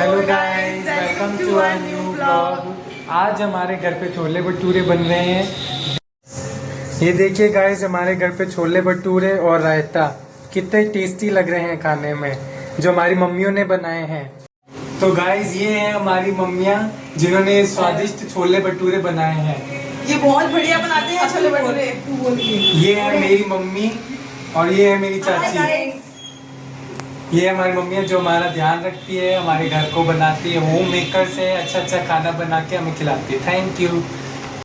Hello guys, welcome to our new blog. आज हमारे घर पे छोले भटूरे बन रहे हैं। ये देखिए गाइस, हमारे घर पे छोले भटूरे और रायता कितने टेस्टी लग रहे हैं खाने में, जो हमारी मम्मियों ने बनाए हैं। तो गाइस, ये है हमारी मम्मियाँ जिन्होंने स्वादिष्ट छोले भटूरे बनाए हैं। ये बहुत बढ़िया बनाते हैं छोले भटूरे। ये है मेरी मम्मी और ये है मेरी चाची। ये हमारी मम्मी है जो हमारा ध्यान रखती है, हमारे घर को बनाती है, होम मेकर से अच्छा अच्छा खाना बना के हमें खिलाती है। Thank you.